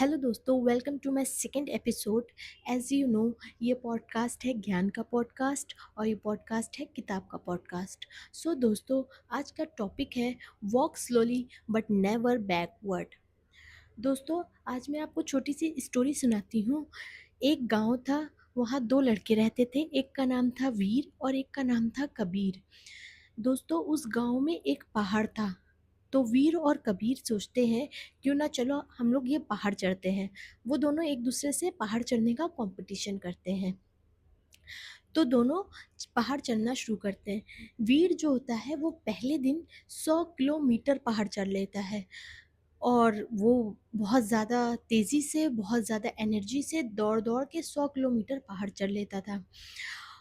Hello दोस्तों, welcome to my second episode. As you know, ये podcast है ज्ञान का पॉडकास्ट और ये पॉडकास्ट है किताब का पॉडकास्ट। सो दोस्तों, आज का टॉपिक है walk slowly but never backward. दोस्तों, आज मैं आपको छोटी सी स्टोरी सुनाती हूँ। एक गांव था, वहाँ दो लड़के रहते थे। एक का नाम था वीर और एक का नाम था कबीर। दोस्तों, उस गांव में एक पहाड़ था। तो वीर और कबीर सोचते हैं, क्यों ना चलो हम लोग ये पहाड़ चढ़ते हैं। वो दोनों एक दूसरे से पहाड़ चढ़ने का कंपटीशन करते हैं। तो दोनों पहाड़ चढ़ना शुरू करते हैं। वीर जो होता है वो पहले दिन 100 किलोमीटर पहाड़ चढ़ लेता है और वो बहुत ज़्यादा तेज़ी से, बहुत ज़्यादा एनर्जी से दौड़ दौड़ के 100 किलोमीटर पहाड़ चढ़ लेता था।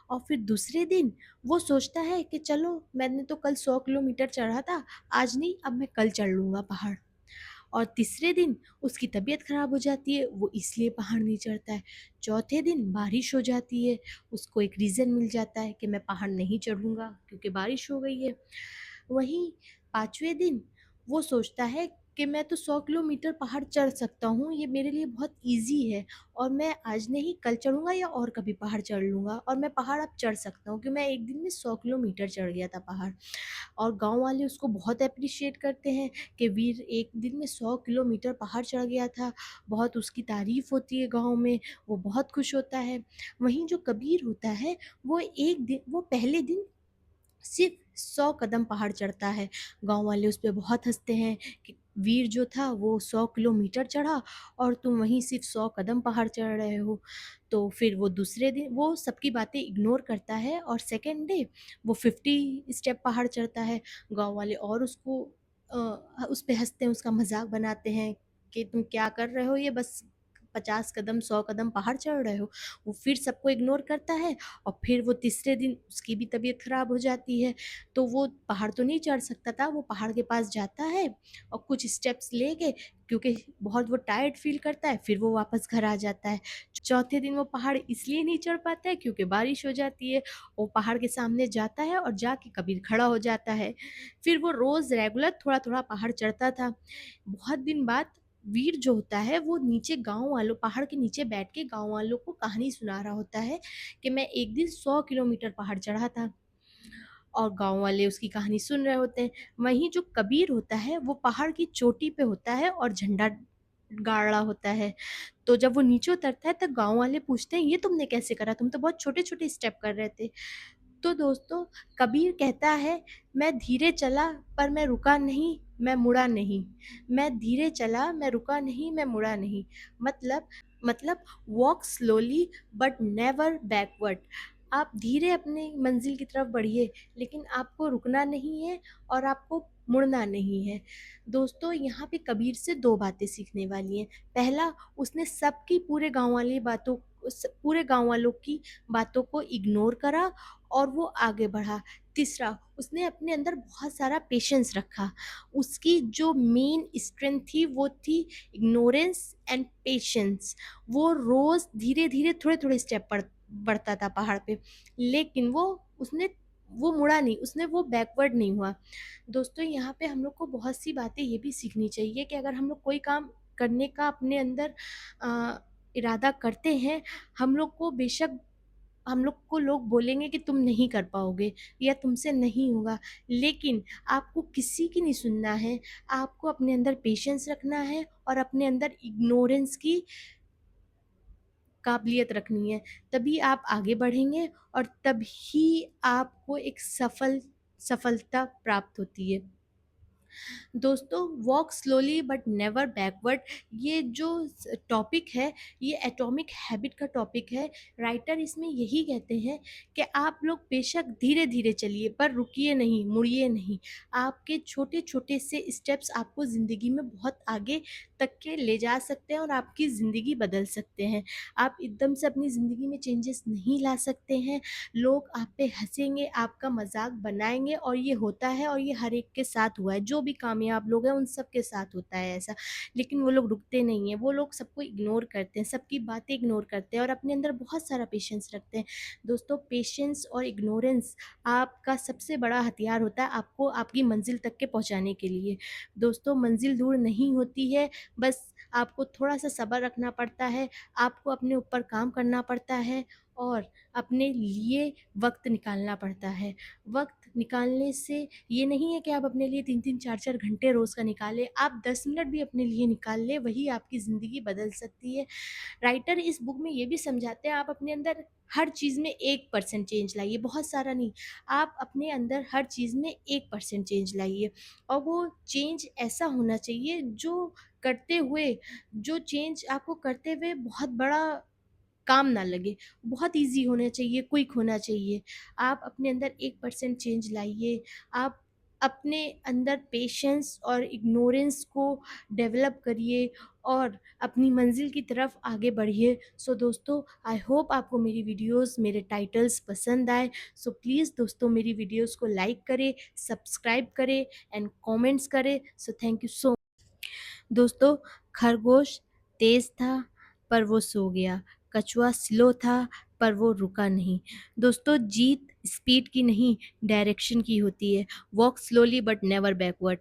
और फिर दूसरे दिन वो सोचता है कि चलो, मैंने तो कल 100 किलोमीटर चढ़ा था, आज नहीं, अब मैं कल चढ़ लूँगा पहाड़। और तीसरे दिन उसकी तबीयत ख़राब हो जाती है, वो इसलिए पहाड़ नहीं चढ़ता है। चौथे दिन बारिश हो जाती है, उसको एक रीज़न मिल जाता है कि मैं पहाड़ नहीं चढ़ूँगा क्योंकि बारिश हो गई है। वहीं पाँचवें दिन वो सोचता है कि मैं तो 100 किलोमीटर पहाड़ चढ़ सकता हूँ, ये मेरे लिए बहुत ईज़ी है और मैं आज नहीं कल चढ़ूँगा या और कभी पहाड़ चढ़ लूँगा और मैं पहाड़ अब चढ़ सकता हूँ, क्योंकि मैं एक दिन में 100 किलोमीटर चढ़ गया था पहाड़। और गाँव वाले उसको बहुत एप्रिशिएट करते हैं कि वीर एक दिन में 100 किलोमीटर पहाड़ चढ़ गया था, बहुत उसकी तारीफ़ होती है गाँव में, वो बहुत खुश होता है। वहीं जो कबीर होता है, वो पहले दिन सिर्फ़ 100 कदम पहाड़ चढ़ता है। गाँव वाले उस पे बहुत हँसते हैं कि वीर जो था वो 100 किलोमीटर चढ़ा और तुम वहीं सिर्फ़ 100 कदम पहाड़ चढ़ रहे हो। तो फिर वो दूसरे दिन वो सबकी बातें इग्नोर करता है और सेकंड डे वो 50 स्टेप पहाड़ चढ़ता है। गाँव वाले और उसको उस पे हँसते हैं, उसका मज़ाक बनाते हैं कि तुम क्या कर रहे हो, ये बस 50 कदम, 100 कदम पहाड़ चढ़ रहे हो। वो फिर सबको इग्नोर करता है और फिर वो तीसरे दिन उसकी भी तबीयत ख़राब हो जाती है, तो वो पहाड़ तो नहीं चढ़ सकता था, वो पहाड़ के पास जाता है और कुछ स्टेप्स लेके, क्योंकि बहुत वो टायर्ड फ़ील करता है, फिर वो वापस घर आ जाता है। चौथे दिन वो पहाड़ इसलिए नहीं चढ़ पाता है क्योंकि बारिश हो जाती है। वो पहाड़ के सामने जाता है और जाके कबीर खड़ा हो जाता है। फिर वो रोज़ रेगुलर थोड़ा-थोड़ा पहाड़ चढ़ता था। बहुत दिन बाद वीर जो होता है वो नीचे गाँव वालों पहाड़ के नीचे बैठ के गाँव वालों को कहानी सुना रहा होता है कि मैं एक दिन 100 किलोमीटर पहाड़ चढ़ा था। और गाँव वाले उसकी कहानी सुन रहे होते हैं। वहीं जो कबीर होता है वो पहाड़ की चोटी पे होता है और झंडा गाड़ रहा होता है। तो जब वो नीचे उतरता है तो गाँव वाले पूछते हैं, ये तुमने कैसे करा? तुम तो बहुत छोटे-छोटे स्टेप कर रहे थे। तो दोस्तों, कबीर कहता है, मैं धीरे चला पर मैं रुका नहीं, मैं मुड़ा नहीं। मैं धीरे चला, मैं रुका नहीं, मैं मुड़ा नहीं। मतलब मतलब walk slowly but never backward. आप धीरे अपनी मंज़िल की तरफ बढ़िए, लेकिन आपको रुकना नहीं है और आपको मुड़ना नहीं है। दोस्तों, यहाँ पे कबीर से 2 बातें सीखने वाली हैं। पहला, उसने सबकी पूरे गाँव वालों की बातों को इग्नोर करा और वो आगे बढ़ा। तीसरा, उसने अपने अंदर बहुत सारा पेशेंस रखा। उसकी जो मेन स्ट्रेंथ थी वो थी इग्नोरेंस एंड पेशेंस। वो रोज़ धीरे-धीरे, थोड़े-थोड़े स्टेप बढ़ता था पहाड़ पे, लेकिन वो मुड़ा नहीं, वो बैकवर्ड नहीं हुआ। दोस्तों, यहाँ पे हम लोग को बहुत सी बातें ये भी सीखनी चाहिए कि अगर हम लोग कोई काम करने का अपने अंदर इरादा करते हैं, हम लोग को लोग बोलेंगे कि तुम नहीं कर पाओगे या तुमसे नहीं होगा, लेकिन आपको किसी की नहीं सुनना है। आपको अपने अंदर पेशेंस रखना है और अपने अंदर इग्नोरेंस की काबिलियत रखनी है। तभी आप आगे बढ़ेंगे और तभी आपको एक सफलता प्राप्त होती है। दोस्तों, walk slowly but never backward, ये जो टॉपिक है, ये एटॉमिक हैबिट का टॉपिक है। राइटर इसमें यही कहते हैं कि आप लोग बेशक धीरे धीरे चलिए पर रुकिए नहीं, मुड़िए नहीं। आपके छोटे छोटे से स्टेप्स आपको ज़िंदगी में बहुत आगे तक के ले जा सकते हैं और आपकी ज़िंदगी बदल सकते हैं। आप एकदम से अपनी ज़िंदगी में चेंजेस नहीं ला सकते हैं। लोग आप पे हंसेंगे, आपका मजाक बनाएंगे और ये होता है और ये हर एक के साथ हुआ है। जो जो भी कामयाब लोग हैं उन सब के साथ होता है ऐसा। लेकिन वो लोग रुकते नहीं हैं, वो लोग सबको इग्नोर करते हैं, सबकी बातें इग्नोर करते हैं और अपने अंदर बहुत सारा पेशेंस रखते हैं। दोस्तों, पेशेंस और इग्नोरेंस आपका सबसे बड़ा हथियार होता है आपको आपकी मंजिल तक के पहुँचाने के लिए। दोस्तों, मंजिल दूर नहीं होती है, बस आपको थोड़ा-सा सब्र रखना पड़ता है, आपको अपने ऊपर काम करना पड़ता है और अपने लिए वक़्त निकालना पड़ता है। वक़्त निकालने से ये नहीं है कि आप अपने लिए 3-3 4-4 घंटे रोज़ का निकालें, आप 10 मिनट भी अपने लिए निकाल लें, वही आपकी ज़िंदगी बदल सकती है। राइटर इस बुक में ये भी समझाते हैं, आप अपने अंदर हर चीज़ में 1% चेंज लाइए, बहुत सारा नहीं। आप अपने अंदर हर चीज़ में 1% चेंज लाइए और वो चेंज ऐसा होना चाहिए करते हुए जो चेंज आपको करते हुए बहुत बड़ा काम ना लगे, बहुत ईज़ी होना चाहिए, क्विक होना चाहिए। आप अपने अंदर 1% चेंज लाइए, आप अपने अंदर पेशेंस और इग्नोरेंस को डेवलप करिए और अपनी मंज़िल की तरफ आगे बढ़िए। सो दोस्तों, आई होप आपको मेरी वीडियोज़, मेरे टाइटल्स पसंद आए। सो प्लीज़ दोस्तों, मेरी वीडियोज़ को लाइक करें, सब्सक्राइब करें एंड कमेंट्स करें। So thank you so. दोस्तों, खरगोश तेज था पर वो सो गया, कछुआ स्लो था पर वो रुका नहीं। दोस्तों, जीत स्पीड की नहीं, डायरेक्शन की होती है। Walk slowly but never backward.